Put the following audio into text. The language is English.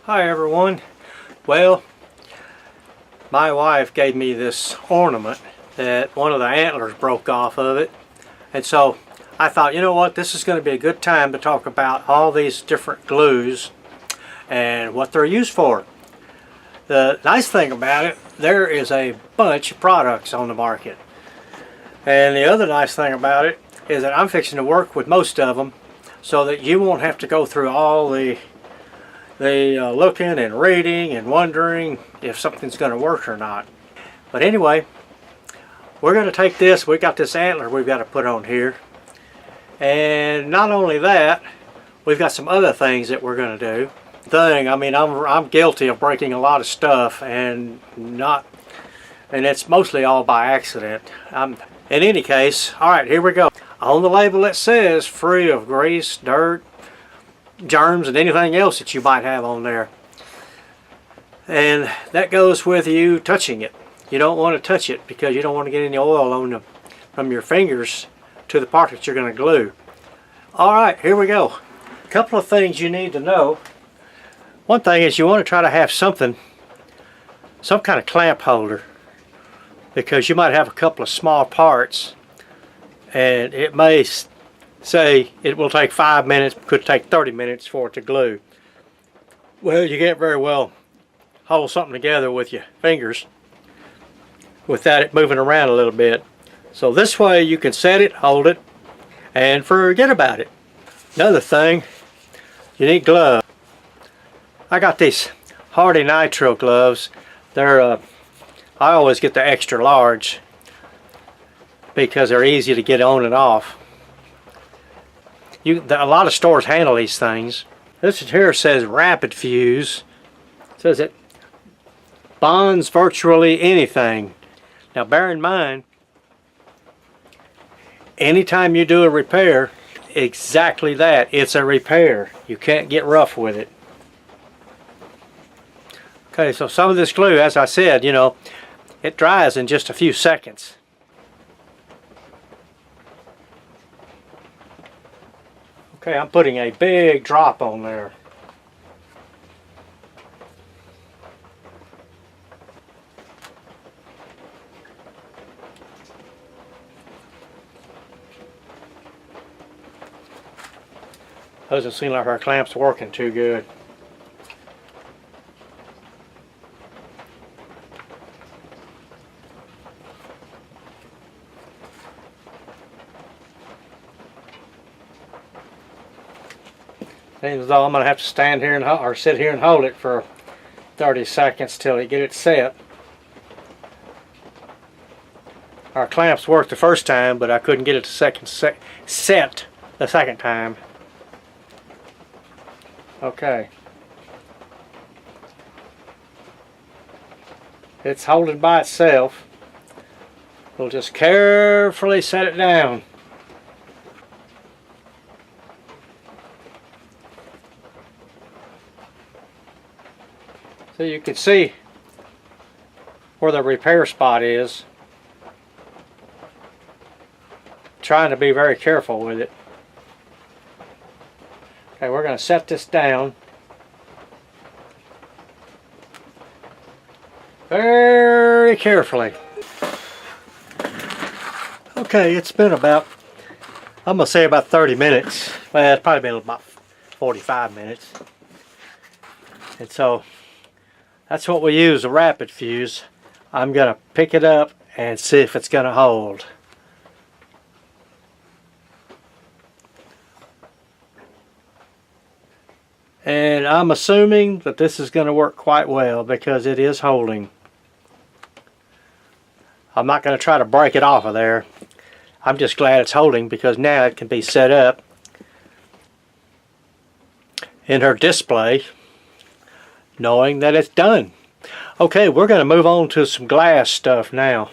Hi everyone. Well, my wife gave me this ornament that one of the antlers broke off of it, and so I thought, you know what, this is going to be a good time to talk about all these different glues and what they're used for. The nice thing about it, there is a bunch of products on the market, and the other nice thing about it is that I'm fixing to work with most of them so that you won't have to go through all the looking and reading and wondering if something's going to work or not. But anyway, we're going to take this. We got this antler we've got to put on here, and not only that, we've got some other things that we're going to do. I'm guilty of breaking a lot of stuff, and it's mostly all by accident. In any case, all right, here we go. On the label it says free of grease, dirt, germs, and anything else that you might have on there, and that goes with you touching it. You don't want to touch it because you don't want to get any oil on from your fingers to the part that you're going to glue. Alright, here we go. A couple of things you need to know. One thing is you want to try to have some kind of clamp holder, because you might have a couple of small parts and it may say it will take 5 minutes, could take 30 minutes for it to glue. Well, you can't very well hold something together with your fingers without it moving around a little bit. So this way you can set it, hold it, and forget about it. Another thing, you need gloves. I got these Hardy Nitro gloves. I always get the extra large because they're easy to get on and off. A lot of stores handle these things. This here says rapid fuse. It says it bonds virtually anything. Now bear in mind, anytime you do a repair, exactly that, it's a repair. You can't get rough with it. Okay, so some of this glue, as I said, it dries in just a few seconds. Okay, I'm putting a big drop on there. Doesn't seem like our clamp's working too good. Seems as though I'm going to have to stand here or sit here and hold it for 30 seconds till it get it set. Our clamps worked the first time, but I couldn't get it set the second time. Okay. It's holding by itself. We'll just carefully set it down. So you can see where the repair spot is. Trying to be very careful with it. Okay, we're going to set this down very carefully. Okay, it's been about, I'm going to say about 30 minutes. Well, it's probably been about 45 minutes. And so that's what we use, a rapid fuse. I'm going to pick it up and see if it's going to hold. And I'm assuming that this is going to work quite well because it is holding. I'm not going to try to break it off of there. I'm just glad it's holding because now it can be set up in her display, knowing that it's done. Okay, we're going to move on to some glass stuff now.